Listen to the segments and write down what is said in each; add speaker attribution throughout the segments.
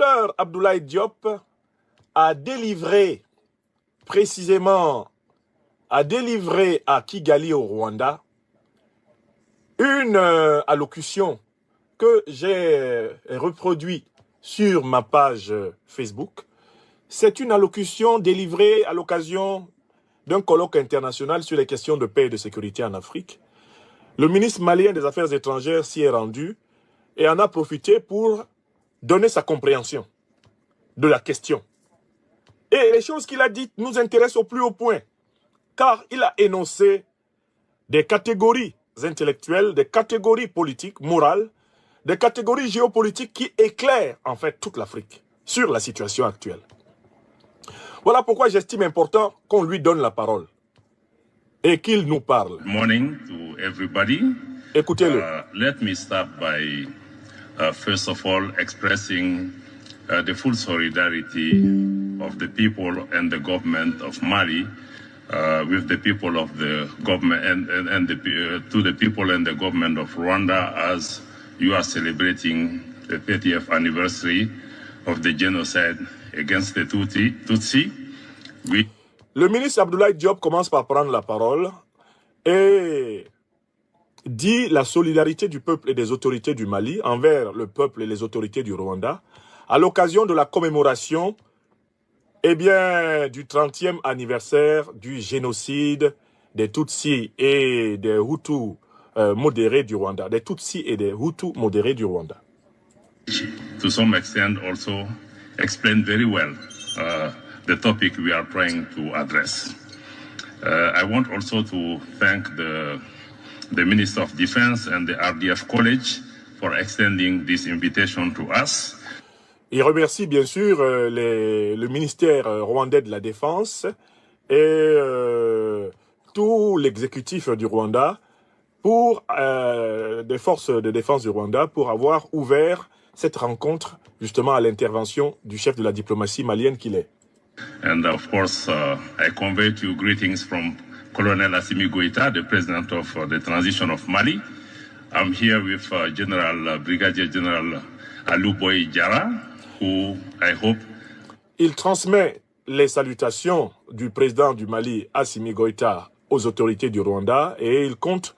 Speaker 1: docteur Abdoulaye Diop a délivré précisément, a délivré à Kigali au Rwanda une allocution que j'ai reproduite sur ma page Facebook. C'est une allocution délivrée à l'occasion d'un colloque international sur les questions de paix et de sécurité en Afrique. Le ministre malien des Affaires étrangères s'y est rendu et en a profité pour donner sa compréhension de la question. Et les choses qu'il a dites nous intéressent au plus haut point, car il a énoncé des catégories intellectuelles, des catégories politiques, morales, des catégories géopolitiques qui éclairent en fait toute l'Afrique sur la situation actuelle. Voilà pourquoi j'estime important qu'on lui donne la parole et qu'il nous parle.
Speaker 2: Good morning to everybody.
Speaker 1: Écoutez-le.
Speaker 2: Let me start by first of all expressing the full solidarity of the people and the government of Mali with the people of the government and to the people and the government of Rwanda as you are celebrating the 30th anniversary of the genocide against the Tutsi.
Speaker 1: Le ministre Abdoulaye Diop commence par prendre la parole et dit la solidarité du peuple et des autorités du Mali envers le peuple et les autorités du Rwanda à l'occasion de la commémoration du 30e anniversaire du génocide des Tutsis et des Hutus modérés du Rwanda. Des Tutsis et des Hutus modérés du Rwanda.
Speaker 2: To some extent also explain very well the topic we are trying to address. I want also to thank the Minister of Defense and the RDF College for extending this invitation to us.
Speaker 1: Il remercie bien sûr le ministère rwandais de la Défense et tout l'exécutif du Rwanda pour des forces de défense du Rwanda pour avoir ouvert cette rencontre justement à l'intervention du chef de la diplomatie malienne qu'il est.
Speaker 2: And of course, I convey to you greetings from Colonel Assimi Goïta, the president of the transition of Mali. I'm here with Brigadier General Alou Boy Diara, who I hope...
Speaker 1: Il transmet les salutations du président du Mali, Assimi Goïta, aux autorités du Rwanda et il compte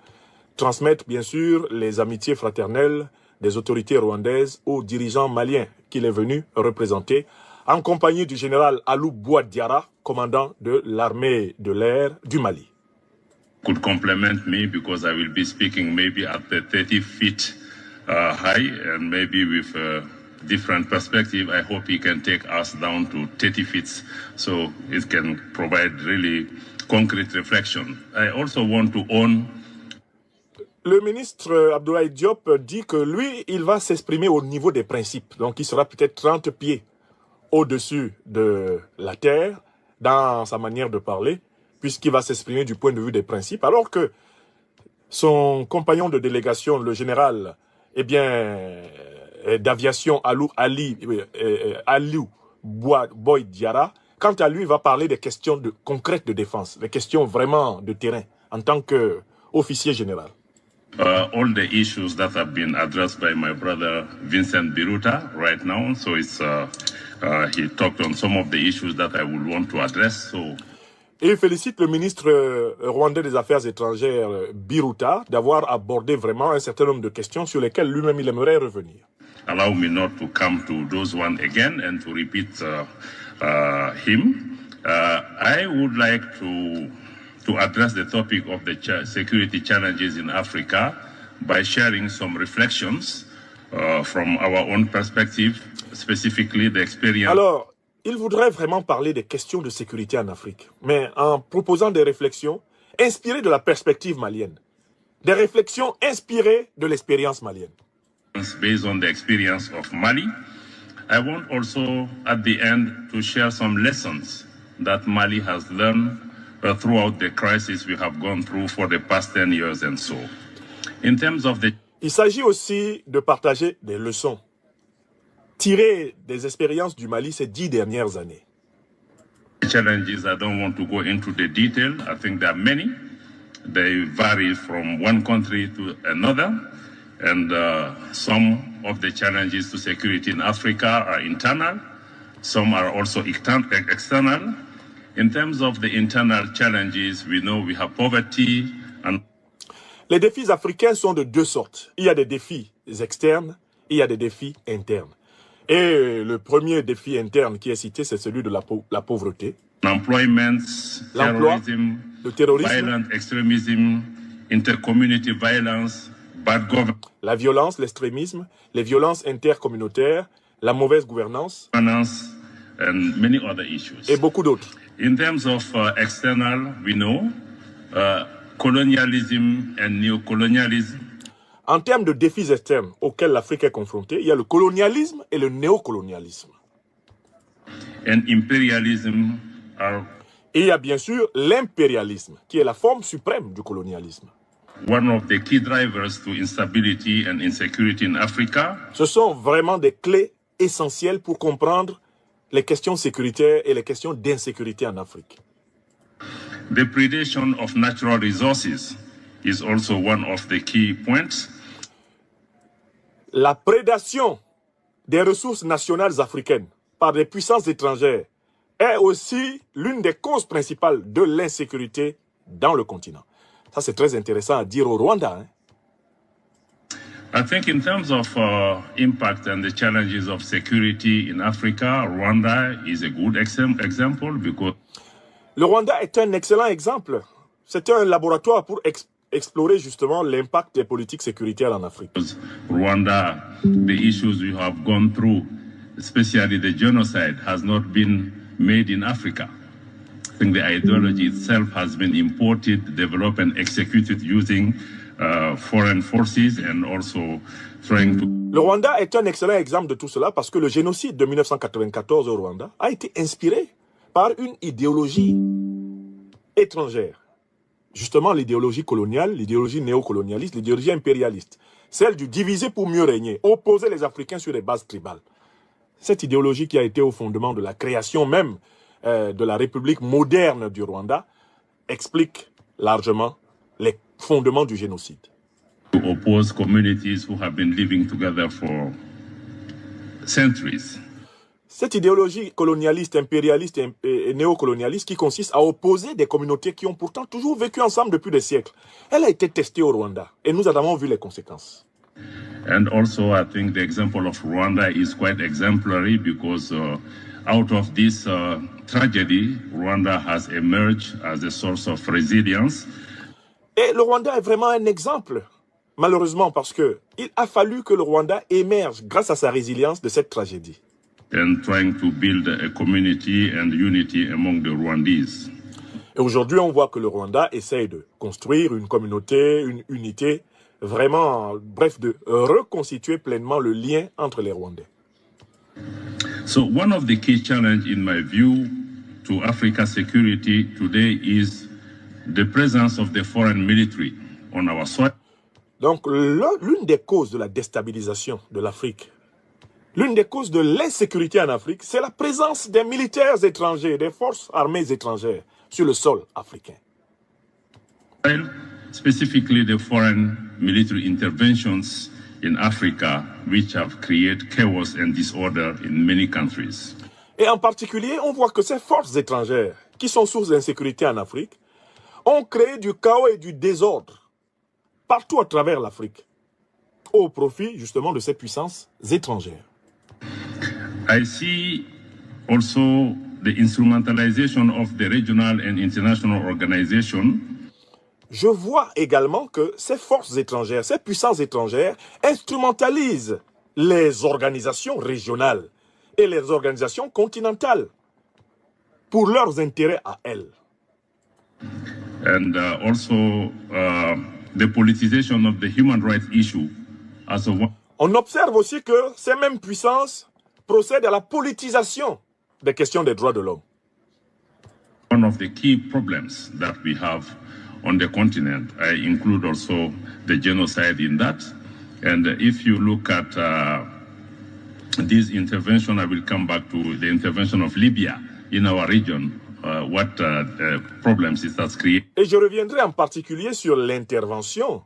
Speaker 1: transmettre bien sûr les amitiés fraternelles des autorités rwandaises aux dirigeants maliens qu'il est venu représenter en compagnie du général Alou Boy Diara, commandant de l'armée de l'air du Mali.
Speaker 2: Could complement me because I will be speaking maybe at the 30 feet high and maybe with a different perspective. I hope he can take us down to 30 feet so it can provide really concrete reflection. I also want to own...
Speaker 1: Le ministre Abdoulaye Diop dit que lui, il va s'exprimer au niveau des principes. Donc il sera peut-être 30 pieds au-dessus de la terre dans sa manière de parler, puisqu'il va s'exprimer du point de vue des principes, alors que son compagnon de délégation, le général d'aviation Alou Boy Diara, quant à lui, va parler des questions concrètes de défense, des questions vraiment de terrain, en tant qu'officier général.
Speaker 2: All the issues that have been addressed by my brother Vincent Biruta right now, so it's he talked on some of the issues that I would want to address. So.
Speaker 1: Et il félicite le ministre rwandais des Affaires étrangères Biruta d'avoir abordé vraiment un certain nombre de questions sur lesquelles lui-même il aimerait revenir.
Speaker 2: Allow me not to come to those one again and to repeat him. I would like to address the topic of the security challenges in Africa by sharing some reflections from our own perspective, specifically the experience.
Speaker 1: Alors, il voudrait vraiment parler des questions de sécurité en Afrique, mais en proposant des réflexions inspirées de la perspective malienne, des réflexions inspirées de l'expérience malienne.
Speaker 2: Based on the experience of Mali, I want also at the end to share some lessons that Mali has learned throughout the crisis we have gone through for the past 10 years and so. In terms of the...
Speaker 1: Il s'agit aussi de partager des leçons tirées des expériences du Mali ces 10 dernières années.
Speaker 2: Challenges, I don't want to go into the detail. I think there are many. They vary from one country to another, and some of the challenges to security in Africa are internal. Some are also external. In terms of the internal challenges, we know we have poverty and...
Speaker 1: Les défis africains sont de deux sortes. Il y a des défis externes, il y a des défis internes. Et le premier défi interne qui est cité, c'est celui de la pauvreté.
Speaker 2: L'emploi,
Speaker 1: le terrorisme,
Speaker 2: violent extremism, intercommunity violence, bad governance,
Speaker 1: la violence, l'extrémisme, les violences intercommunautaires, la mauvaise gouvernance,
Speaker 2: and many other issues.
Speaker 1: Et beaucoup d'autres.
Speaker 2: In terms of external, we know colonialism and neocolonialism.
Speaker 1: En termes de défis externes auxquels l'Afrique est confrontée, il y a le colonialisme et le néocolonialisme.
Speaker 2: And imperialism are...
Speaker 1: Et il y a bien sûr l'impérialisme, qui est la forme suprême du colonialisme.
Speaker 2: One of the key drivers to instability and insecurity in Africa.
Speaker 1: Ce sont vraiment des clés essentielles pour comprendre les questions sécuritaires et les questions d'insécurité en Afrique.
Speaker 2: The predation of natural resources is also one of the key points.
Speaker 1: La prédation des ressources nationales africaines par des puissances étrangères est aussi l'une des causes principales de l'insécurité dans le continent. Ça, c'est très intéressant à dire au Rwanda. Hein.
Speaker 2: I think in terms of impact and the challenges of security in Africa, Rwanda is a good example because...
Speaker 1: Le Rwanda est un excellent exemple. C'est un laboratoire pour explorer justement l'impact des politiques sécuritaires en Afrique.
Speaker 2: Rwanda, the issues we have gone through, especially the genocide, has not been made in Africa. I think the ideology itself has been imported, developed and executed using foreign forces and also trying to...
Speaker 1: Le Rwanda est un excellent exemple de tout cela parce que le génocide de 1994 au Rwanda a été inspiré par une idéologie étrangère. Justement, l'idéologie coloniale, l'idéologie néocolonialiste, l'idéologie impérialiste. Celle du diviser pour mieux régner, opposer les Africains sur des bases tribales. Cette idéologie qui a été au fondement de la création même de la République moderne du Rwanda explique largement les fondements du génocide.
Speaker 2: To oppose communities who have been living together for centuries.
Speaker 1: Cette idéologie colonialiste, impérialiste et néocolonialiste qui consiste à opposer des communautés qui ont pourtant toujours vécu ensemble depuis des siècles, elle a été testée au Rwanda et nous en avons vu les conséquences.
Speaker 2: And also I think the example of Rwanda is quite exemplary because out of this tragedy, Rwanda has emerged as a source of resilience.
Speaker 1: Et le Rwanda est vraiment un exemple, malheureusement, parce qu'il a fallu que le Rwanda émerge grâce à sa résilience de cette tragédie.
Speaker 2: And trying to build a community and unity among the Rwandese.
Speaker 1: Et aujourd'hui, on voit que le Rwanda essaye de construire une communauté, une unité, vraiment, bref, de reconstituer pleinement le lien entre les Rwandais.
Speaker 2: So one of the key challenges, in my view, to Africa's security today is the presence of the foreign military on our soil.
Speaker 1: Donc, l'une des causes de la déstabilisation de l'Afrique, l'une des causes de l'insécurité en Afrique, c'est la présence des militaires étrangers, des forces armées étrangères sur le sol africain.
Speaker 2: Specifically the foreign military interventions in Africa, which have created chaos and disorder in many countries.
Speaker 1: Et en particulier, on voit que ces forces étrangères, qui sont source d'insécurité en Afrique, ont créé du chaos et du désordre partout à travers l'Afrique, au profit justement de ces puissances étrangères.
Speaker 2: I see also the instrumentalization of the regional and international organizations.
Speaker 1: Je vois également que ces forces étrangères, ces puissances étrangères instrumentalisent les organisations régionales et les organisations continentales pour leurs intérêts à elles.
Speaker 2: And also the politicization of the human rights issue as a one.
Speaker 1: On observe aussi que ces mêmes puissances procèdent à la politisation des questions des droits de l'homme.
Speaker 2: One of the key problems that we have on the continent, I include also the genocide in that. And if you look at this intervention, I will come back to the intervention of Libya in our region, what problems it has created.
Speaker 1: Et je reviendrai en particulier sur l'intervention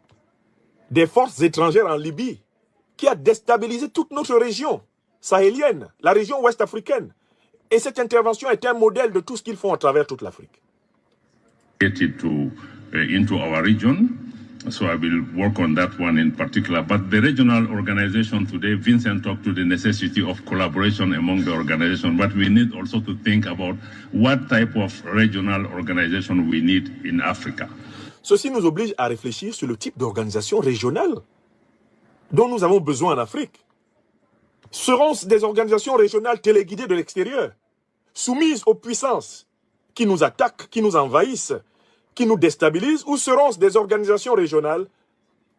Speaker 1: des forces étrangères en Libye, qui a déstabilisé toute notre région sahélienne, la région ouest africaine. Et cette intervention est un modèle de tout ce qu'ils font à travers toute l'Afrique.
Speaker 2: Into our region, so I will work on that one in particular. But the regional organization today, Vincent talked to the necessity of collaboration among the organization, but we need also to think about what type of regional organization we need in Africa.
Speaker 1: Ceci nous oblige à réfléchir sur le type d'organisation régionale dont nous avons besoin en Afrique. Seront des organisations régionales téléguidées de l'extérieur, soumises aux puissances qui nous attaquent, qui nous envahissent, qui nous déstabilisent, ou seront des organisations régionales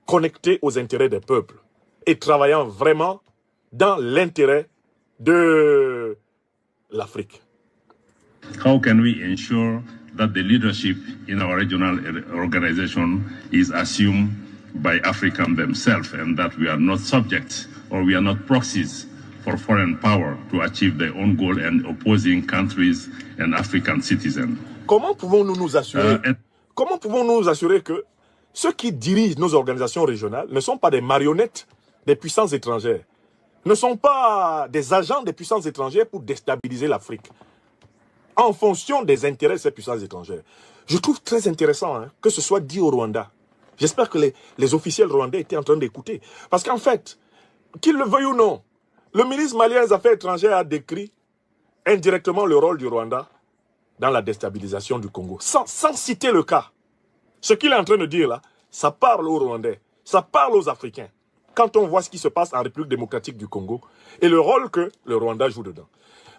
Speaker 1: connectées aux intérêts des peuples et travaillant vraiment dans l'intérêt de l'Afrique?
Speaker 2: How can we ensure that the leadership in our regional organization is assumed by Africans themselves and that we are not subjects or we are not proxies for foreign power to achieve their own goal and opposing countries and African citizens?
Speaker 1: Comment pouvons-nous nous assurer Comment pouvons-nous nous assurer que ceux qui dirigent nos organisations régionales ne sont pas des marionnettes des puissances étrangères, ne sont pas des agents des puissances étrangères pour déstabiliser l'Afrique en fonction des intérêts de ces puissances étrangères? Je trouve très intéressant que ce soit dit au Rwanda. J'espère que les officiels rwandais étaient en train d'écouter. Parce qu'en fait, qu'ils le veuillent ou non, le ministre malien des Affaires étrangères a décrit indirectement le rôle du Rwanda dans la déstabilisation du Congo, sans citer le cas. Ce qu'il est en train de dire là, ça parle aux Rwandais, ça parle aux Africains. Quand on voit ce qui se passe en République démocratique du Congo et le rôle que le Rwanda joue dedans.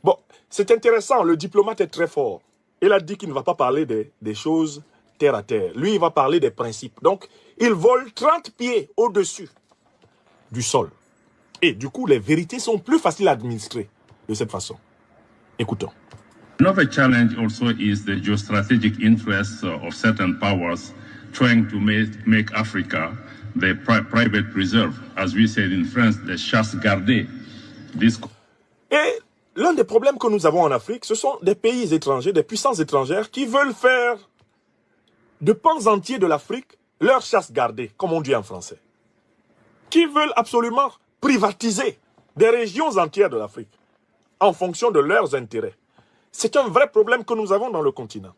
Speaker 1: Bon, c'est intéressant, le diplomate est très fort. Il a dit qu'il ne va pas parler des choses terre à terre. Lui, il va parler des principes. Donc, il vole 30 pieds au-dessus du sol. Et du coup, les vérités sont plus faciles à administrer de cette façon. Écoutons.
Speaker 2: Another challenge also is the geostrategic interests of certain powers trying to make Africa the private preserve. As we said in France, the chasse gardée.
Speaker 1: Et l'un des problèmes que nous avons en Afrique, ce sont des pays étrangers, des puissances étrangères qui veulent faire de pans entiers de l'Afrique leur chasse gardée, comme on dit en français. Qui veulent absolument privatiser des régions entières de l'Afrique en fonction de leurs intérêts. C'est un vrai problème que nous avons dans le continent.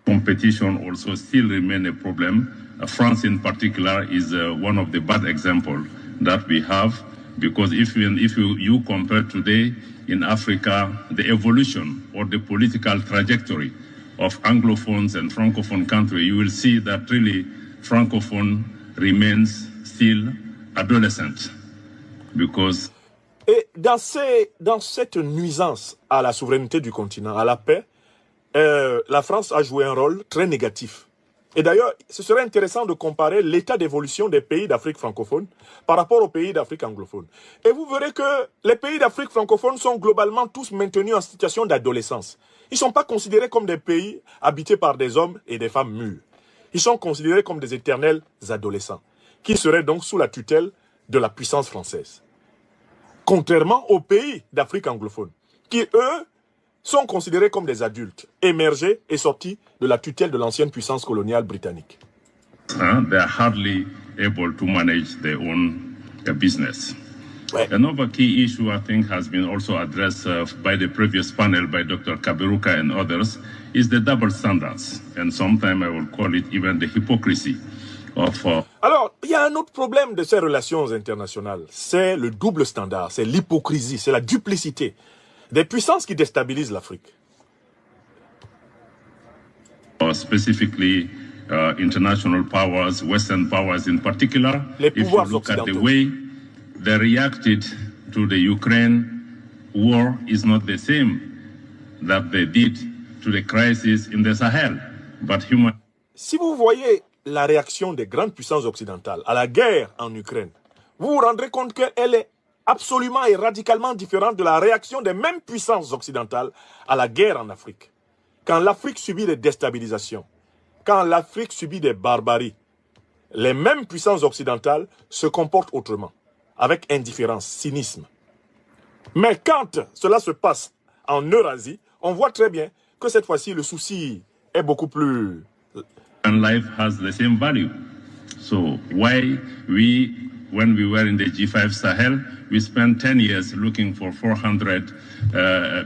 Speaker 2: Competition also still remain a problem. France in particular is one of the bad examples that we have, because if you compare today in Africa the evolution or the political trajectory of Anglophones and Francophone countries, you will see that really Francophone remains still adolescent. Because
Speaker 1: et dans cette nuisance à la souveraineté du continent, à la paix, la France a joué un rôle très négatif. Et d'ailleurs, ce serait intéressant de comparer l'état d'évolution des pays d'Afrique francophone par rapport aux pays d'Afrique anglophone. Et vous verrez que les pays d'Afrique francophone sont globalement tous maintenus en situation d'adolescence. Ils ne sont pas considérés comme des pays habités par des hommes et des femmes mûrs. Ils sont considérés comme des éternels adolescents, qui seraient donc sous la tutelle de la puissance française. Contrairement aux pays d'Afrique anglophone, qui, eux, sont considérés comme des adultes, émergés et sortis de la tutelle de l'ancienne puissance coloniale britannique.
Speaker 2: They are hardly able to manage their own business.
Speaker 1: Ouais.
Speaker 2: Another key issue, I think, has been also addressed by the previous panel by Dr. Kaberuka and others, is the double standards. And sometimes I will call it even the hypocrisy of...
Speaker 1: Alors, il y a un autre problème de ces relations internationales. C'est le double standard, c'est l'hypocrisie, c'est la duplicité des puissances qui déstabilisent l'Afrique.
Speaker 2: Specifically, international powers, Western powers in particular,
Speaker 1: les
Speaker 2: if you
Speaker 1: pouvoirs
Speaker 2: look at the
Speaker 1: occidentaux.
Speaker 2: way they reacted to the Ukraine war is not the same that they did to the crisis in the Sahel. But
Speaker 1: Si vous voyez la réaction des grandes puissances occidentales à la guerre en Ukraine, vous vous rendrez compte qu'elle est absolument et radicalement différente de la réaction des mêmes puissances occidentales à la guerre en Afrique. Quand l'Afrique subit des déstabilisations, quand l'Afrique subit des barbaries, les mêmes puissances occidentales se comportent autrement, avec indifférence, cynisme. Mais quand cela se passe en Eurasie, on voit très bien que cette fois-ci, le souci est beaucoup plus...
Speaker 2: And life has the same value. So why we when we were in the G5 Sahel, we spent 10 years looking for 400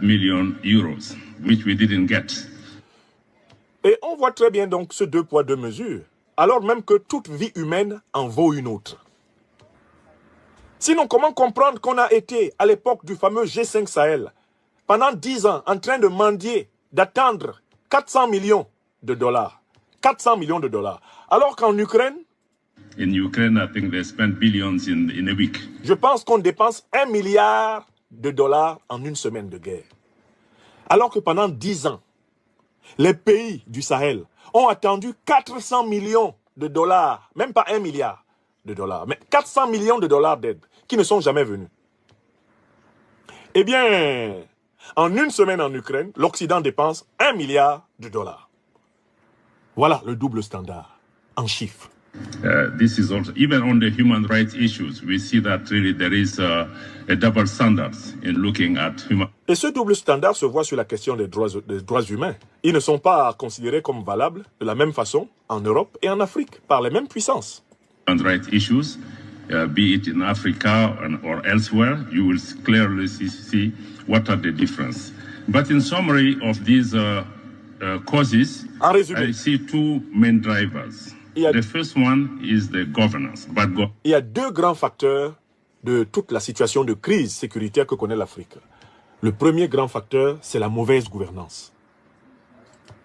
Speaker 2: million euros, which we didn't get.
Speaker 1: Et on voit très bien donc ce deux poids, deux mesures, alors même que toute vie humaine en vaut une autre. Sinon, comment comprendre qu'on a été, à l'époque du fameux G5 Sahel, pendant 10 ans, en train de mendier, d'attendre 400 millions de dollars. 400 millions de dollars. Alors qu'en Ukraine,
Speaker 2: in Ukraine, I think they spent billions in a week.
Speaker 1: Je pense qu'on dépense 1 milliard de dollars en une semaine de guerre. Alors que pendant 10 ans, les pays du Sahel ont attendu 400 millions de dollars, même pas 1 milliard de dollars, mais 400 millions de dollars d'aide qui ne sont jamais venus. Eh bien, en une semaine en Ukraine, l'Occident dépense 1 milliard de dollars. Voilà le double standard en chiffres.
Speaker 2: This is also, even on the human rights issues, we see that really there is a double standards in looking at human.
Speaker 1: Et ce double standard se voit sur la question des droits humains. Ils ne sont pas considérés comme valables de la même façon en Europe et en Afrique par les mêmes puissances.
Speaker 2: Human rights issues, be it in Africa or elsewhere, you will clearly see what are the difference. But in summary of these causes,
Speaker 1: En résumé,
Speaker 2: I see two main drivers. The first one is the governance.
Speaker 1: Il y a deux grands facteurs de toute la situation de crise sécuritaire que connaît l'Afrique. Le premier grand facteur, c'est la mauvaise gouvernance.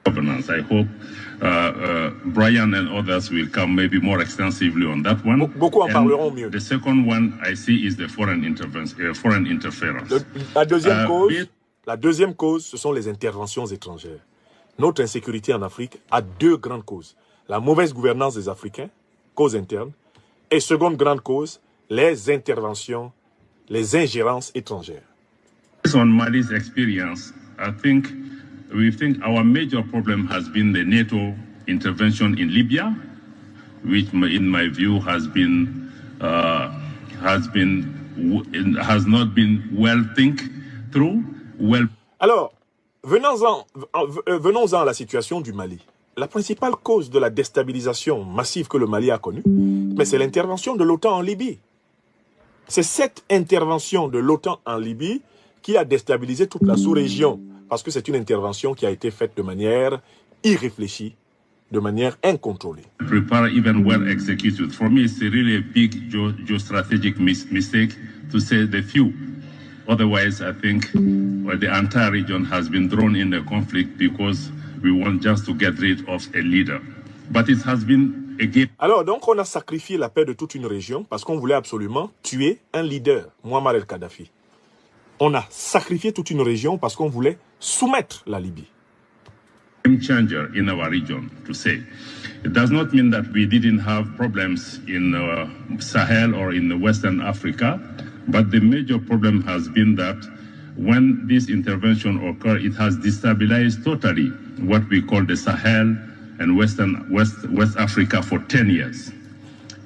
Speaker 2: Governance. I hope Brian and others will come maybe more extensively on that one.
Speaker 1: Beaucoup en parleront mieux.
Speaker 2: The second one I see is the foreign interference.
Speaker 1: La deuxième cause, ce sont les interventions étrangères. Notre insécurité en Afrique a deux grandes causes. La mauvaise gouvernance des Africains, cause interne, et seconde grande cause, les interventions, les ingérences étrangères.
Speaker 2: Based on Mali's experience, we think our major problem has been the NATO intervention in Libya, which, in my view, has not been well think through.
Speaker 1: Alors, venons-en à la situation du Mali. La principale cause de la déstabilisation massive que le Mali a connue, c'est l'intervention de l'OTAN en Libye. C'est cette intervention de l'OTAN en Libye qui a déstabilisé toute la sous-région, parce que c'est une intervention qui a été faite de manière irréfléchie, de manière incontrôlée.
Speaker 2: Prepare even well executed. For me, it's really a big geostrategic mistake to say the few. Otherwise, I think the entire region has been thrown in a conflict because we want just to get rid of a leader. But it has been a game.
Speaker 1: Alors, donc, on a sacrifié la paix de toute une région parce qu'on voulait absolument tuer un leader, Muammar el-Kadhafi. On a sacrifié toute une région parce qu'on voulait soumettre la Libye.
Speaker 2: Game changer in our region, to say. It does not mean that we didn't have problems in Sahel or in Western Africa, but the major problem has been that when this intervention occurred, it has destabilized totally what we call the Sahel and West Africa for 10 years.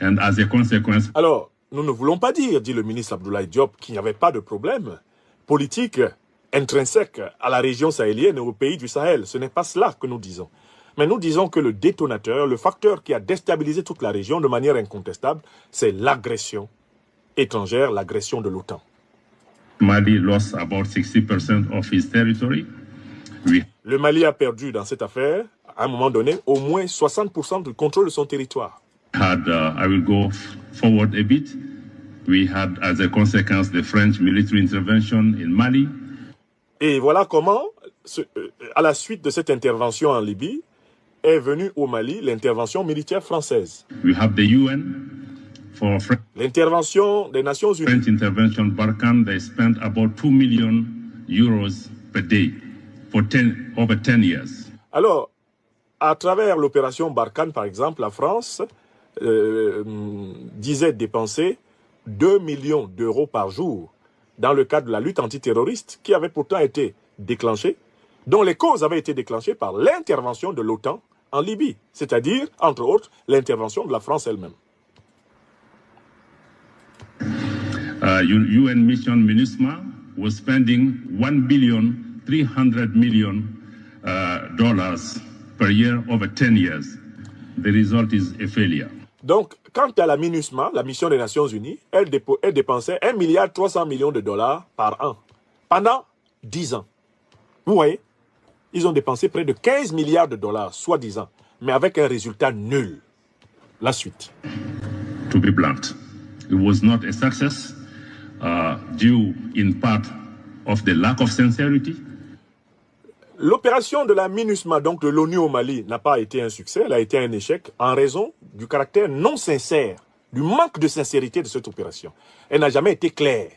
Speaker 2: And as a consequence...
Speaker 1: Alors, nous ne voulons pas dire, dit le ministre Abdoulaye Diop, qu'il n'y avait pas de problème politique intrinsèque à la région sahélienne et au pays du Sahel. Ce n'est pas cela que nous disons. Mais nous disons que le détonateur, le facteur qui a déstabilisé toute la région de manière incontestable, c'est l'agression étrangère, l'agression de l'OTAN.
Speaker 2: Mali lost about 60% of his territory.
Speaker 1: Le Mali a perdu dans cette affaire, à un moment donné, au moins 60% du contrôle de son territoire.
Speaker 2: I will go forward a bit. We had, as a consequence, the French military intervention in Mali.
Speaker 1: Et voilà comment, à la suite de cette intervention en Libye, est venue au Mali l'intervention militaire française.
Speaker 2: We have the UN for
Speaker 1: l'intervention des Nations Unies.
Speaker 2: French intervention Barkhane, they spent about 2 million euros per day for over 10 years.
Speaker 1: Alors, à travers l'opération Barkhane, par exemple, la France disait dépenser 2 millions d'euros par jour dans le cadre de la lutte antiterroriste qui avait pourtant été déclenchée, dont les causes avaient été déclenchées par l'intervention de l'OTAN en Libye, c'est-à-dire, entre autres, l'intervention de la France elle-même.
Speaker 2: UN mission MINUSMA was spending $1.3 billion per year over 10 years. The result is a failure.
Speaker 1: Donc, quant à la MINUSMA, la mission des Nations Unies, elle dépensait 1,3 milliard de dollars par an pendant 10 ans. Vous voyez, ils ont dépensé près de 15 milliards de dollars, soi-disant, mais avec un résultat nul. La suite.
Speaker 2: To be blunt, it was not a success due in part of the lack of sincerity.
Speaker 1: L'opération de la MINUSMA, donc de l'ONU au Mali, n'a pas été un succès, elle a été un échec en raison du caractère non sincère, du manque de sincérité de cette opération. Elle n'a jamais été claire.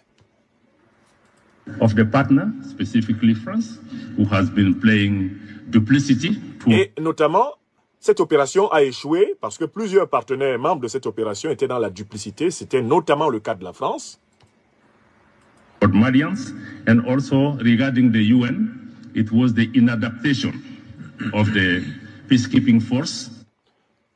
Speaker 2: Of the partner, specifically France, who has been playing duplicity.
Speaker 1: Et notamment, cette opération a échoué parce que plusieurs partenaires membres de cette opération étaient dans la duplicité. C'était notamment le cas de la France.
Speaker 2: For Malians, and also regarding the UN, it was the inadaptation of the peacekeeping force.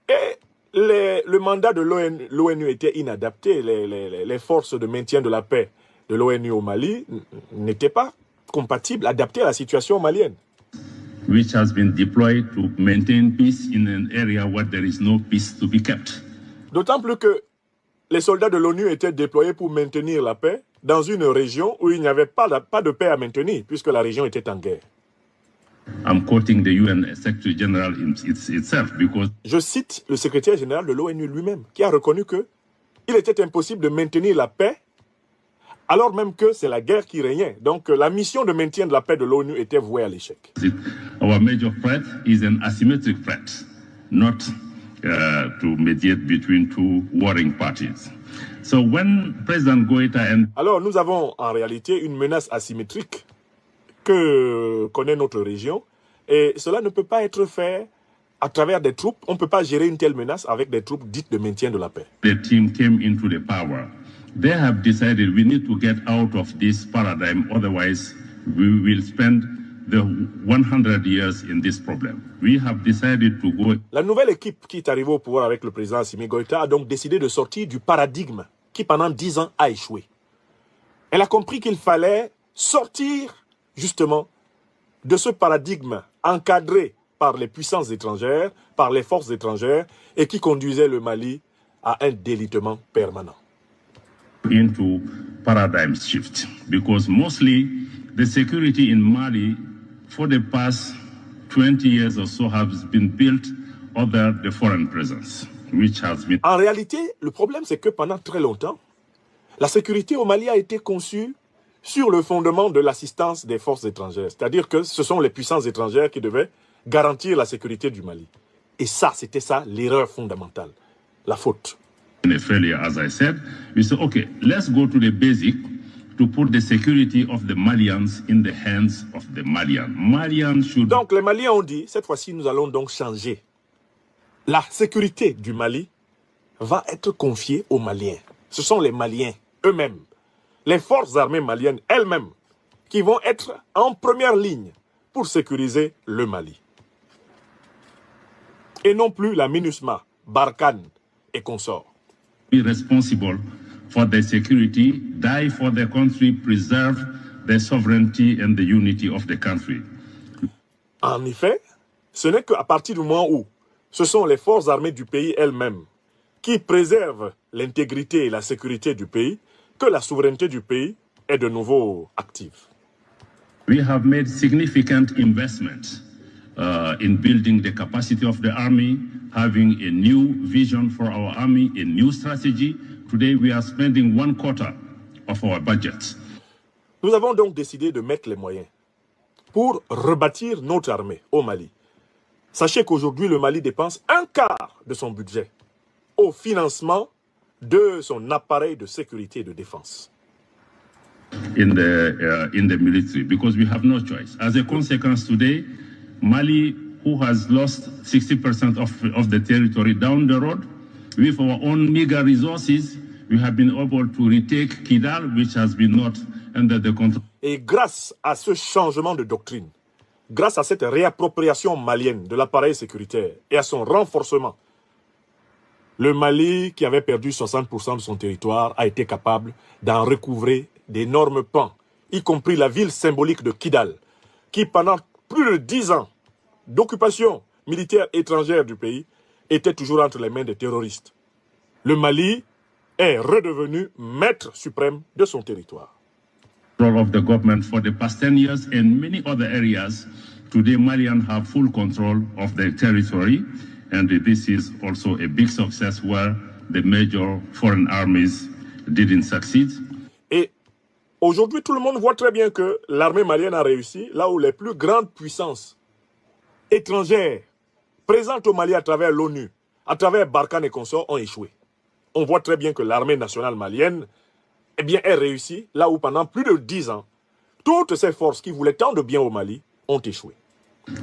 Speaker 1: Et le mandat de l'ONU était inadapté. Les forces de maintien de la paix de l'ONU au Mali n'étaient pas compatibles, adaptées à la situation malienne.
Speaker 2: Which has been deployed to maintain peace in an area where there is no peace to be kept.
Speaker 1: D'autant plus que les soldats de l'ONU étaient déployés pour maintenir la paix dans une région où il n'y avait pas de paix à maintenir, puisque la région était en guerre.
Speaker 2: I'm quoting the UN Secretary General itself because
Speaker 1: je cite le secrétaire général de l'ONU lui-même, qui a reconnu qu'il était impossible de maintenir la paix, alors même que c'est la guerre qui régnait. Donc la mission de maintien de la paix de l'ONU était vouée à l'échec.
Speaker 2: Our major threat is an asymmetric threat, not to mediate between two warring parties. So when President Goïta
Speaker 1: Alors nous avons en réalité une menace asymétrique que connaît notre région, et cela ne peut pas être fait à travers des troupes. On ne peut pas gérer une telle menace avec des troupes dites de maintien de la paix.
Speaker 2: The team came into the power. They have decided we need to get out of this paradigm, otherwise we will spend the 100 years in this problem. We have decided to go.
Speaker 1: La nouvelle équipe qui est arrivée au pouvoir avec le président Assimi Goïta a donc décidé de sortir du paradigme qui pendant 10 ans a échoué. Elle a compris qu'il fallait sortir justement de ce paradigme encadré par les puissances étrangères, par les forces étrangères, et qui conduisait le Mali à un délitement permanent.
Speaker 2: Into paradigm shift, because mostly the security in Mali for the past 20 years or so has been built under the foreign presence, which has been...
Speaker 1: En réalité, le problème c'est que pendant très longtemps, la sécurité au Mali a été conçue sur le fondement de l'assistance des forces étrangères. C'est-à-dire que ce sont les puissances étrangères qui devaient garantir la sécurité du Mali. Et ça, c'était ça l'erreur fondamentale, la faute.
Speaker 2: In a failure, as I said, we said, okay, let's go to the basic to put the security of the Malians in the hands of the Malians. Malians should...
Speaker 1: Donc les Maliens ont dit, cette fois-ci, nous allons donc changer. La sécurité du Mali va être confiée aux Maliens. Ce sont les Maliens eux-mêmes, les forces armées maliennes elles-mêmes, qui vont être en première ligne pour sécuriser le Mali. Et non plus la MINUSMA, Barkhane et consorts.
Speaker 2: Be responsible for the security, die for the country, preserve the sovereignty and the unity of the country.
Speaker 1: En effet, ce n'est qu'à partir du moment où ce sont les forces armées du pays elles-mêmes qui préservent l'intégrité et la sécurité du pays que la souveraineté du pays est de nouveau active.
Speaker 2: We have made significant investments in building the capacity of the army, having a new vision for our army, a new strategy. Today we are spending 1/4 of our budget.
Speaker 1: Nous avons donc décidé de mettre les moyens pour rebâtir notre armée au Mali. Sachez qu'aujourd'hui, le Mali dépense 1/4 de son budget au financement de son appareil de sécurité et de défense.
Speaker 2: In the military, because we have no choice. As a consequence, today, Mali, who has lost 60% of the territory down the road, with our own meager resources, we have been able to retake Kidal, which has been not under the control.
Speaker 1: Et grâce à ce changement de doctrine, grâce à cette réappropriation malienne de l'appareil sécuritaire et à son renforcement, le Mali, qui avait perdu 60% de son territoire, a été capable d'en recouvrer d'énormes pans, y compris la ville symbolique de Kidal, qui pendant plus de 10 ans d'occupation militaire étrangère du pays était toujours entre les mains des terroristes. le Mali est redevenu maître suprême de son territoire.
Speaker 2: Role of the government for the past 10 years in many other areas. Today, Malians have full control of their territory, and this is also a big success where the major foreign armies didn't succeed.
Speaker 1: Et aujourd'hui, tout le monde voit très bien que l'armée malienne a réussi là où les plus grandes puissances étrangères présentes au Mali à travers l'ONU, à travers Barkhane et consorts, ont échoué. On voit très bien que l'armée nationale malienne est réussie là où pendant plus de 10 ans, toutes ces forces qui voulaient tant de bien au Mali ont échoué.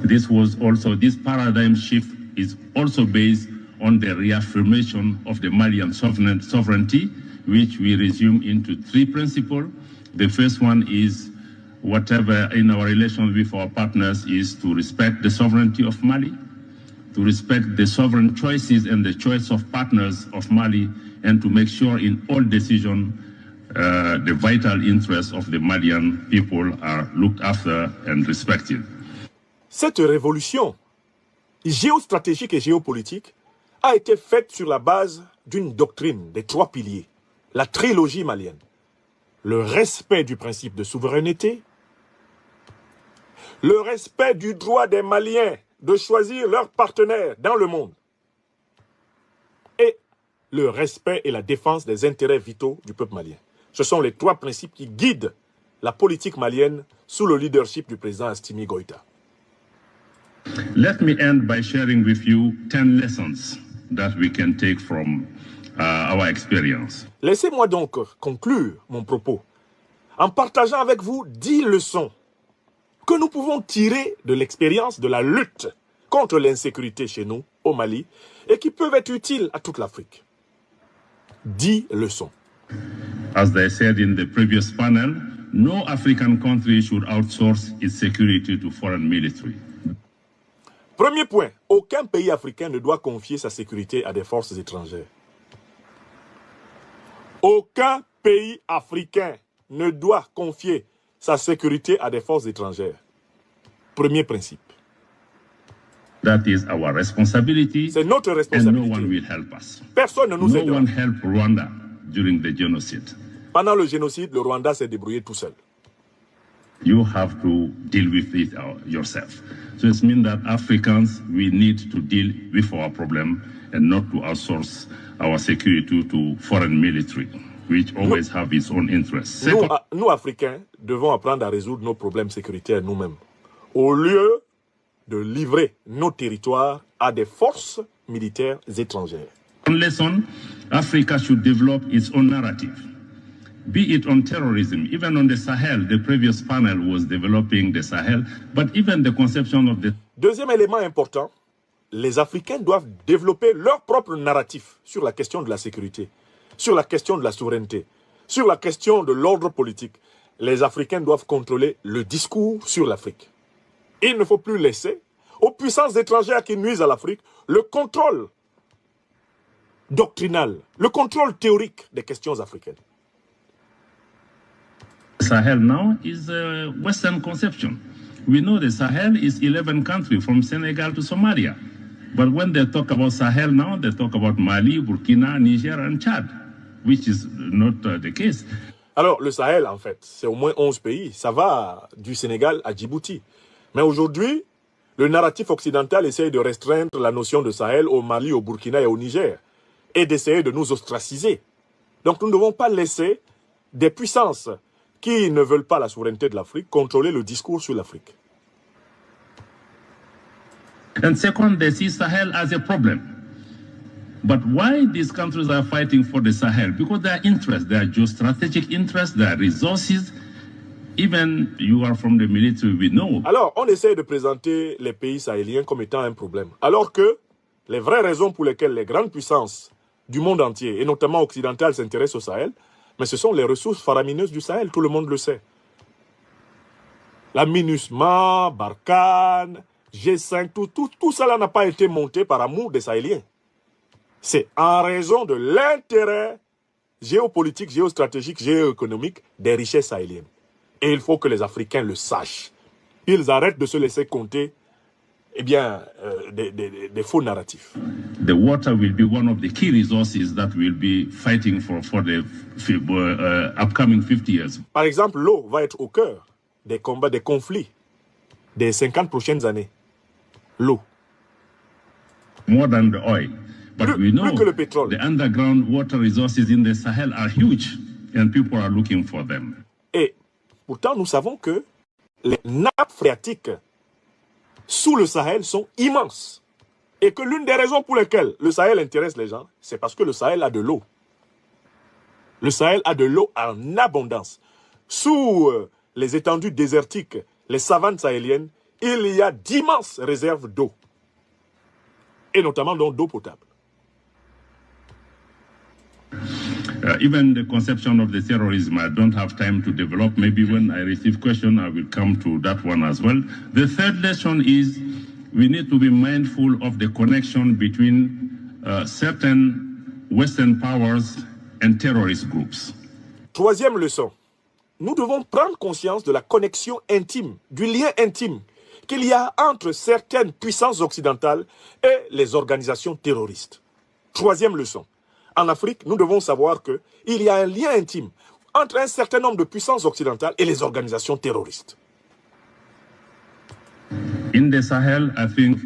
Speaker 2: This paradigm shift is also based on the reaffirmation of the Malian sovereignty, which we resume into 3 principles. The first one is whatever in our relations with our partners is to respect the sovereignty of Mali, to respect the sovereign choices and the choice of partners of Mali, and to make sure in all decisions the vital interests of the Malian people are looked after and respected.
Speaker 1: Cette révolution géostratégique et géopolitique a été faite sur la base d'une doctrine des 3 piliers, la trilogie malienne. Le respect du principe de souveraineté, le respect du droit des Maliens de choisir leurs partenaires dans le monde et le respect et la défense des intérêts vitaux du peuple malien. Ce sont les 3 principes qui guident la politique malienne sous le leadership du président Assimi Goïta.
Speaker 2: Let me end by sharing with you 10 lessons that we can take from our experience.
Speaker 1: Laissez-moi donc conclure mon propos en partageant avec vous 10 leçons que nous pouvons tirer de l'expérience de la lutte contre l'insécurité chez nous, au Mali, et qui peuvent être utiles à toute l'Afrique. 10 leçons.
Speaker 2: As they said in the previous panel, no African country should outsource its security to foreign military.
Speaker 1: Premier point, aucun pays africain ne doit confier sa sécurité à des forces étrangères. Aucun pays africain ne doit confier sa sécurité à des forces étrangères. Premier principe.
Speaker 2: That is our responsibility.
Speaker 1: C'est notre
Speaker 2: And
Speaker 1: responsabilité.
Speaker 2: no one will help us.
Speaker 1: Personne ne nous
Speaker 2: No
Speaker 1: aidera.
Speaker 2: one helped Rwanda during the genocide.
Speaker 1: Pendant le génocide, le Rwanda s'est débrouillé tout seul.
Speaker 2: You have to deal with it yourself. So it means that Africans, we need to deal with our problem and not to outsource our security to foreign military, which always have its own interests.
Speaker 1: Nous, Africains, devons apprendre à résoudre nos problèmes sécuritaires nous-mêmes, au lieu de livrer nos territoires à des forces militaires étrangères.
Speaker 2: One lesson, Africa should develop its own narrative, be it on terrorism, even on the Sahel. The previous panel was developing the Sahel, but even the conception of the...
Speaker 1: Deuxième élément important, les Africains doivent développer leur propre narratif sur la question de la sécurité, sur la question de la souveraineté, sur la question de l'ordre politique. Les Africains doivent contrôler le discours sur l'Afrique. Il ne faut plus laisser aux puissances étrangères qui nuisent à l'Afrique le contrôle doctrinal, le contrôle théorique des questions africaines.
Speaker 2: Sahel now is a Western conception. We know the Sahel is 11 countries from Senegal to Somalia. But when they talk about Sahel now, they talk about Mali, Burkina, Niger and Chad, which is not the case.
Speaker 1: Alors, le Sahel, en fait, c'est au moins 11 pays. Ça va du Sénégal à Djibouti. Mais aujourd'hui, le narratif occidental essaye de restreindre la notion de Sahel au Mali, au Burkina et au Niger, et d'essayer de nous ostraciser. Donc, nous ne devons pas laisser des puissances qui ne veulent pas la souveraineté de l'Afrique contrôler le discours sur l'Afrique.
Speaker 2: And second, they see Sahel as a problem. But why these countries are fighting for the Sahel? Because their interests, their geostrategic interests, their resources, even you are from the military, we know.
Speaker 1: Alors, on essaie de présenter les pays sahéliens comme étant un problème. Alors que les vraies raisons pour lesquelles les grandes puissances du monde entier, et notamment occidentales, s'intéressent au Sahel, mais ce sont les ressources faramineuses du Sahel, tout le monde le sait. La MINUSMA, Barkhane, G5, tout cela n'a pas été monté par amour des Sahéliens. C'est en raison de l'intérêt géopolitique, géostratégique, géoéconomique des richesses sahéliennes. Et il faut que les Africains le sachent. Ils arrêtent de se laisser compter eh bien, des faux narratifs.
Speaker 2: The water will be one of the key resources that we'll be fighting for the upcoming 50 years.
Speaker 1: Par exemple, l'eau va être au cœur des combats, des conflits des 50 prochaines années. L'eau.
Speaker 2: More than the oil. But we know
Speaker 1: plus que le pétrole.
Speaker 2: The underground water resources in the Sahel are huge and people are looking for them.
Speaker 1: Et pourtant, nous savons que les nappes phréatiques sous le Sahel sont immenses. Et que l'une des raisons pour lesquelles le Sahel intéresse les gens, c'est parce que le Sahel a de l'eau. Le Sahel a de l'eau en abondance. Sous les étendues désertiques, les savanes sahéliennes, il y a d'immenses réserves d'eau. Et notamment donc d'eau potable.
Speaker 2: Even the conception of the terrorism, I don't have time to develop. Maybe when I receive question, I will come to that one as well. The third lesson is we need to be mindful of the connection between certain Western powers and terrorist groups.
Speaker 1: Troisième leçon, nous devons prendre conscience de la connexion intime, du lien intime qu'il y a entre certaines puissances occidentales et les organisations terroristes. Troisième leçon. En Afrique, nous devons savoir qu'il y a un lien intime entre un certain nombre de puissances occidentales et les organisations terroristes.
Speaker 2: In the Sahel, I think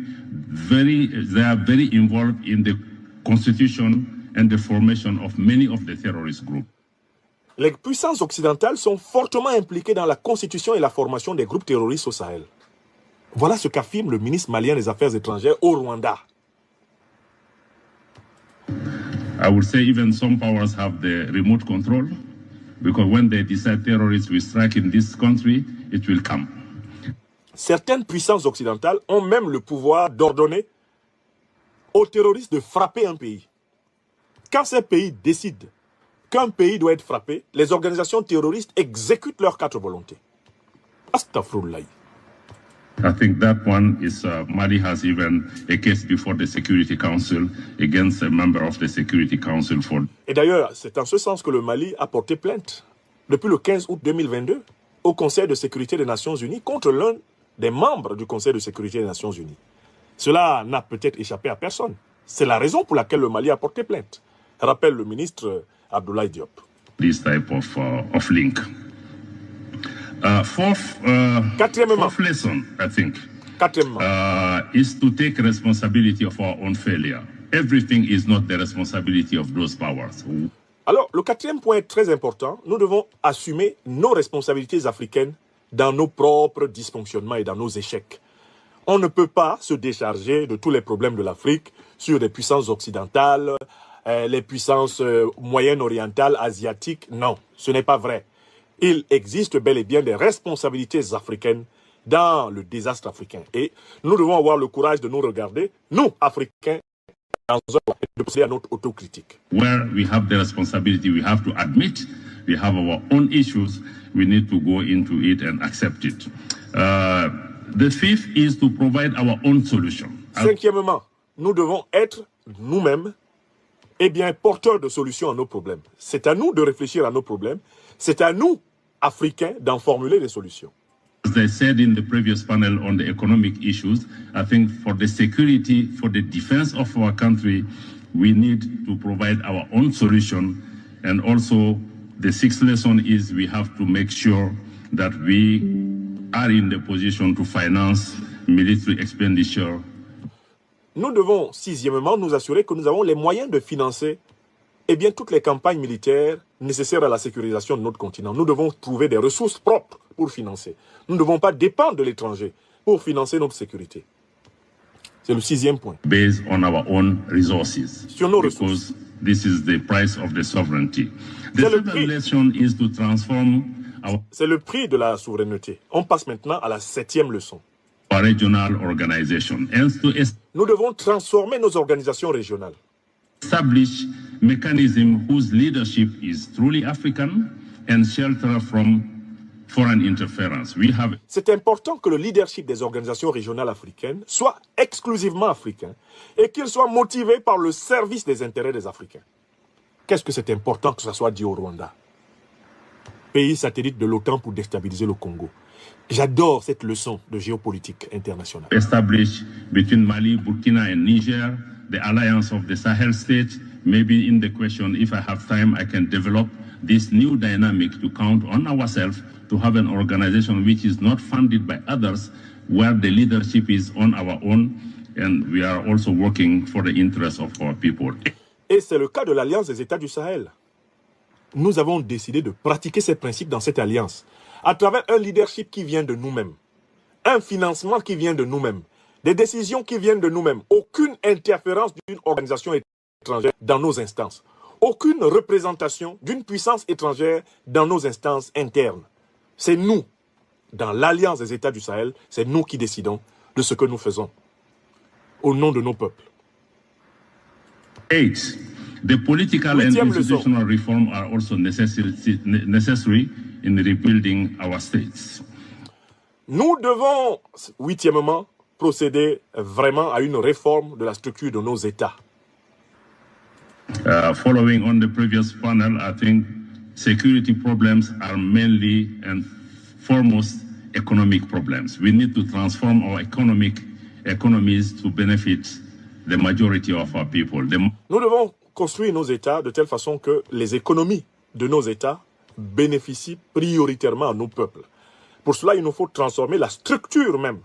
Speaker 2: they are very involved in the constitution and the formation of many of the terrorist groups.
Speaker 1: Les puissances occidentales sont fortement impliquées dans la constitution et la formation des groupes terroristes au Sahel. Voilà ce qu'affirme le ministre malien des Affaires étrangères au Rwanda.
Speaker 2: I would say even some powers have the remote control, because when they decide terrorists will strike in this country, it will come.
Speaker 1: Certaines puissances occidentales ont même le pouvoir d'ordonner aux terroristes de frapper un pays. Quand ces pays décident qu'un pays doit être frappé, les organisations terroristes exécutent leurs quatre volontés. Astaghfirullah.
Speaker 2: I think that one is, Mali has even a case before the Security Council against a member of the Security Council for...
Speaker 1: Et d'ailleurs, c'est en ce sens que le Mali a porté plainte depuis le 15 août 2022 au Conseil de sécurité des Nations Unies contre l'un des membres du Conseil de sécurité des Nations Unies. Cela n'a peut-être échappé à personne. C'est la raison pour laquelle le Mali a porté plainte, rappelle le ministre Abdoulaye Diop.
Speaker 2: This type of link. Fourth lesson, I think, is to take responsibility of our own failure. Everything is not the responsibility of those powers.
Speaker 1: Alors, le quatrième point est très important. Nous devons assumer nos responsabilités africaines dans nos propres dysfonctionnements et dans nos échecs. On ne peut pas se décharger de tous les problèmes de l'Afrique sur des puissances occidentales, les puissances moyennes orientales, asiatiques. Non, ce n'est pas vrai. Il existe bel et bien des responsabilités africaines dans le désastre africain. Et nous devons avoir le courage de nous regarder, nous, Africains, dans un de procéder à notre autocritique.
Speaker 2: Where we have the responsibility, we have to admit we have our own issues. We need to go into it and accept it. The fifth is to provide our own solution.
Speaker 1: Cinquièmement, nous devons être nous-mêmes porteurs de solutions à nos problèmes. C'est à nous de réfléchir à nos problèmes. C'est à nous, Africains, d'en formuler des solutions.
Speaker 2: As I said in the previous panel on the economic issues, I think for the security, for the defense of our country, we need to provide our own solution. And also, the sixth lesson is we have to make sure that we are in the position to finance military expenditure.
Speaker 1: Nous devons, sixièmement, nous assurer que nous avons les moyens de financer toutes les campagnes militaires nécessaires à la sécurisation de notre continent. Nous devons trouver des ressources propres pour financer. Nous ne devons pas dépendre de l'étranger pour financer notre sécurité. C'est le sixième point.
Speaker 2: Based on our own resources.
Speaker 1: Sur nos ressources.
Speaker 2: Because this is the price of the sovereignty. The seventh lesson is to transform our...
Speaker 1: C'est le prix de la souveraineté. On passe maintenant à la septième leçon.
Speaker 2: Our regional organization.
Speaker 1: Nous devons transformer nos organisations régionales.
Speaker 2: Establish mechanism whose leadership is truly African and shelter from foreign interference.
Speaker 1: C'est important que le leadership des organisations régionales africaines soit exclusivement africain et qu'il soit motivé par le service des intérêts des Africains. Qu'est-ce que c'est important que ça soit dit au Rwanda? Pays satellite de l'OTAN pour déstabiliser le Congo. J'adore cette leçon de géopolitique internationale.
Speaker 2: Established between Mali, Burkina, and Niger, the alliance of the Sahel states. Maybe in the question, if I have time, I can develop this new dynamic to count on ourselves to have an organization which is not funded by others, where the leadership is on our own, and we are also working for the interests of our people.
Speaker 1: Et c'est le cas de l'Alliance des États du Sahel. Nous avons décidé de pratiquer ces principes dans cette alliance, à travers un leadership qui vient de nous-mêmes, un financement qui vient de nous-mêmes, des décisions qui viennent de nous-mêmes, aucune interférence d'une organisation étrangère dans nos instances, aucune représentation d'une puissance étrangère dans nos instances internes. C'est nous, dans l'Alliance des États du Sahel, c'est nous qui décidons de ce que nous faisons, au nom de nos peuples.
Speaker 2: 8. The political and institutional reform are also necessary in rebuilding our states.
Speaker 1: Nous devons, huitièmement, procéder vraiment à une réforme de la structure de nos États.
Speaker 2: Following on the previous panel, I think security problems are mainly and foremost economic problems. We need to transform our economies to benefit the majority of our people.
Speaker 1: Nous devons construire nos États de telle façon que les économies de nos États bénéficient prioritairement à nos peuples. Pour cela, il nous faut transformer la structure même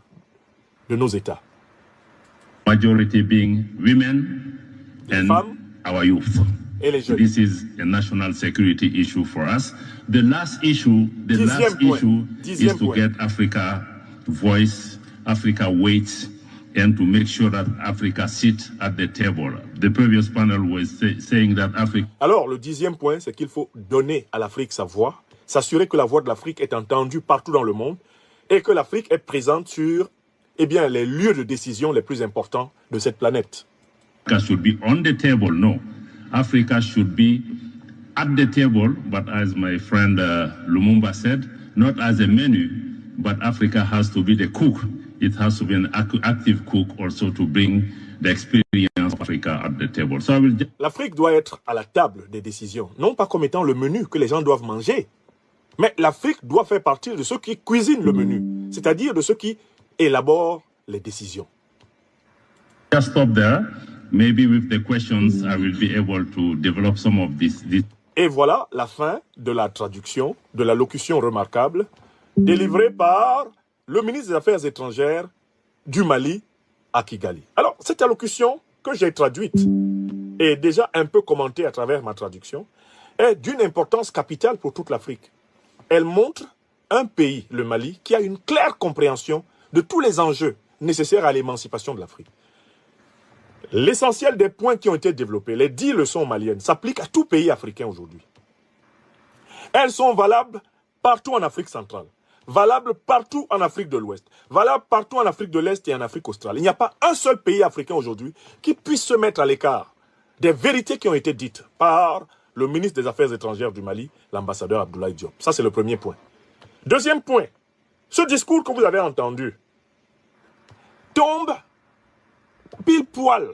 Speaker 1: de nos États.
Speaker 2: Majority being women and our youth.
Speaker 1: Et les jeunes.
Speaker 2: This is a national security issue for us. The last issue is to get Africa voice, Africa weight, and to make sure that Africa sits at the table. The previous panel was saying that Africa...
Speaker 1: Alors, le 10e point, c'est qu'il faut donner à l'Afrique sa voix, s'assurer que la voix de l'Afrique est entendue partout dans le monde et que l'Afrique est présente sur les lieux de décision les plus importants de cette planète.
Speaker 2: Africa should be on the table, no. Africa should be at the table, but as my friend Lumumba said, not as a menu, but Africa has to be the cook. It has to be an active cook also to bring the experience of Africa at the table. So
Speaker 1: l'Afrique doit être à la table des décisions, non pas comme étant le menu que les gens doivent manger, mais l'Afrique doit faire partie de ceux qui cuisinent le menu, c'est-à-dire de ceux qui élaborent les décisions.
Speaker 2: Just stop there. Maybe with the questions, I will be able to develop some of this.
Speaker 1: Et voilà la fin de la traduction, de la locution remarquable, délivrée par le ministre des Affaires étrangères du Mali à Kigali. Alors, cette allocution que j'ai traduite et déjà un peu commentée à travers ma traduction est d'une importance capitale pour toute l'Afrique. Elle montre un pays, le Mali, qui a une claire compréhension de tous les enjeux nécessaires à l'émancipation de l'Afrique. L'essentiel des points qui ont été développés, les 10 leçons maliennes, s'appliquent à tout pays africain aujourd'hui. Elles sont valables partout en Afrique centrale, valables partout en Afrique de l'Ouest, valables partout en Afrique de l'Est et en Afrique australe. Il n'y a pas un seul pays africain aujourd'hui qui puisse se mettre à l'écart des vérités qui ont été dites par le ministre des Affaires étrangères du Mali, l'ambassadeur Abdoulaye Diop. Ça, c'est le premier point. Deuxième point, ce discours que vous avez entendu tombe pile poil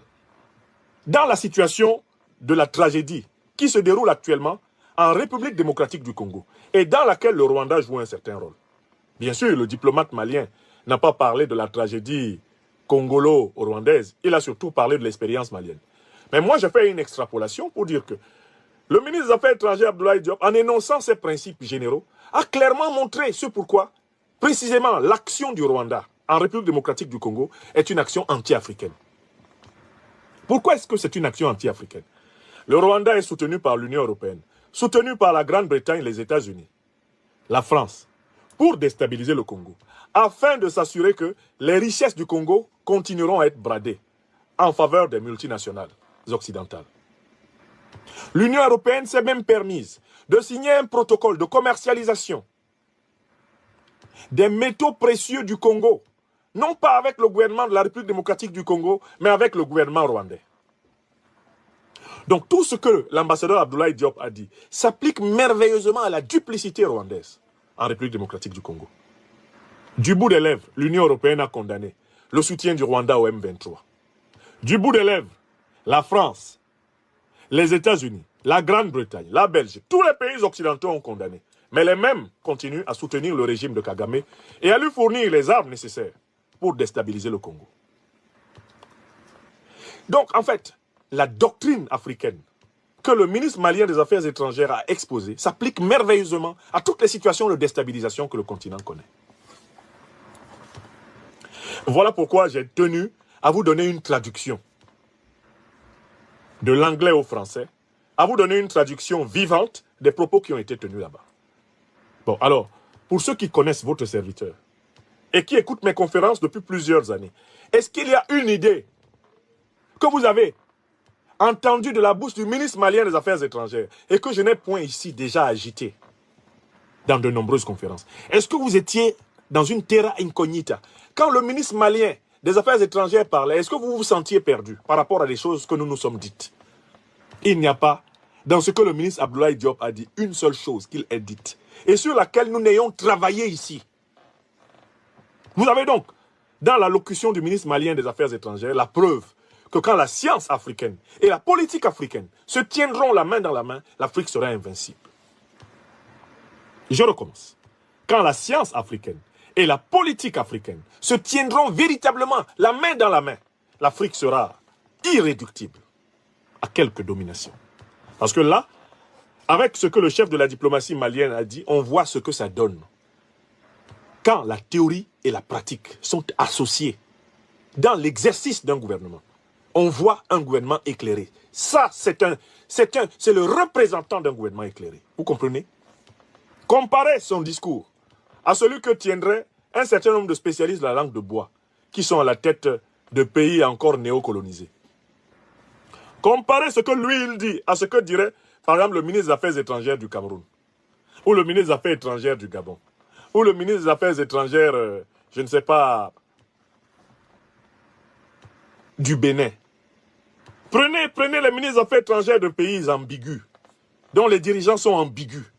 Speaker 1: dans la situation de la tragédie qui se déroule actuellement en République démocratique du Congo et dans laquelle le Rwanda joue un certain rôle. Bien sûr, le diplomate malien n'a pas parlé de la tragédie congolo-rwandaise, il a surtout parlé de l'expérience malienne. Mais moi, je fais une extrapolation pour dire que le ministre des Affaires étrangères Abdoulaye Diop, en énonçant ses principes généraux, a clairement montré ce pourquoi, précisément, l'action du Rwanda en République démocratique du Congo est une action anti-africaine. Pourquoi est-ce que c'est une action anti-africaine? Le Rwanda est soutenu par l'Union européenne, soutenu par la Grande-Bretagne, les États-Unis, la France, pour déstabiliser le Congo, afin de s'assurer que les richesses du Congo continueront à être bradées en faveur des multinationales occidentales. L'Union européenne s'est même permise de signer un protocole de commercialisation des métaux précieux du Congo, non pas avec le gouvernement de la République démocratique du Congo, mais avec le gouvernement rwandais. Donc tout ce que l'ambassadeur Abdoulaye Diop a dit s'applique merveilleusement à la duplicité rwandaise en République démocratique du Congo. Du bout des lèvres, l'Union européenne a condamné le soutien du Rwanda au M23. Du bout des lèvres, la France, les États-Unis, la Grande-Bretagne, la Belgique, tous les pays occidentaux ont condamné Mais les mêmes continuent à soutenir le régime de Kagame et à lui fournir les armes nécessaires pour déstabiliser le Congo. Donc, en fait, la doctrine africaine que le ministre malien des Affaires étrangères a exposée s'applique merveilleusement à toutes les situations de déstabilisation que le continent connaît. Voilà pourquoi j'ai tenu à vous donner une traduction de l'anglais au français, à vous donner une traduction vivante des propos qui ont été tenus là-bas. Bon, alors, pour ceux qui connaissent votre serviteur et qui écoutent mes conférences depuis plusieurs années, est-ce qu'il y a une idée que vous avez entendue de la bouche du ministre malien des Affaires étrangères et que je n'ai point ici déjà agité dans de nombreuses conférences? Est-ce que vous étiez dans une terra incognita quand le ministre malien des Affaires étrangères parlait? Est-ce que vous vous sentiez perdu par rapport à des choses que nous nous sommes dites? Il n'y a pas, dans ce que le ministre Abdoulaye Diop a dit, une seule chose qu'il ait dite et sur laquelle nous n'ayons travaillé ici. Vous avez donc, dans l'allocution du ministre malien des Affaires étrangères, la preuve que quand la science africaine et la politique africaine se tiendront la main dans la main, l'Afrique sera invincible. Je recommence. Quand la science africaine et la politique africaine se tiendront véritablement la main dans la main, l'Afrique sera irréductible à quelque domination. Parce que là, avec ce que le chef de la diplomatie malienne a dit, on voit ce que ça donne. Quand la théorie et la pratique sont associées dans l'exercice d'un gouvernement, on voit un gouvernement éclairé. Ça, c'est le représentant d'un gouvernement éclairé. Vous comprenez? Comparez son discours à celui que tiendrait un certain nombre de spécialistes de la langue de bois qui sont à la tête de pays encore néocolonisés. Comparez ce que lui, il dit à ce que dirait, par exemple, le ministre des Affaires étrangères du Cameroun, ou le ministre des Affaires étrangères du Gabon, ou le ministre des Affaires étrangères, je ne sais pas, du Bénin. Prenez les ministres des Affaires étrangères de pays ambigus, dont les dirigeants sont ambigus.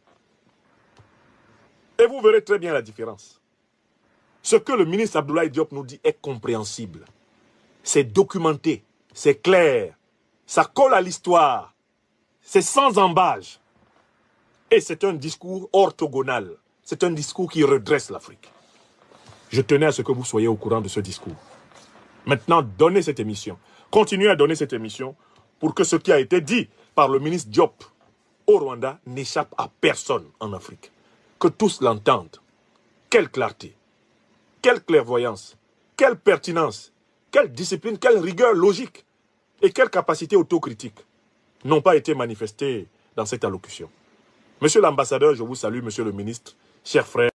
Speaker 1: Et vous verrez très bien la différence. Ce que le ministre Abdoulaye Diop nous dit est compréhensible. C'est documenté, c'est clair, ça colle à l'histoire, c'est sans embâge. Et c'est un discours orthogonal. C'est un discours qui redresse l'Afrique. Je tenais à ce que vous soyez au courant de ce discours. Maintenant, donnez cette émission. Continuez à donner cette émission pour que ce qui a été dit par le ministre Diop au Rwanda n'échappe à personne en Afrique. Que tous l'entendent. Quelle clarté, quelle clairvoyance, quelle pertinence, quelle discipline, quelle rigueur logique et quelle capacité autocritique n'ont pas été manifestées dans cette allocution. Monsieur l'ambassadeur, je vous salue, monsieur le ministre, chers frères.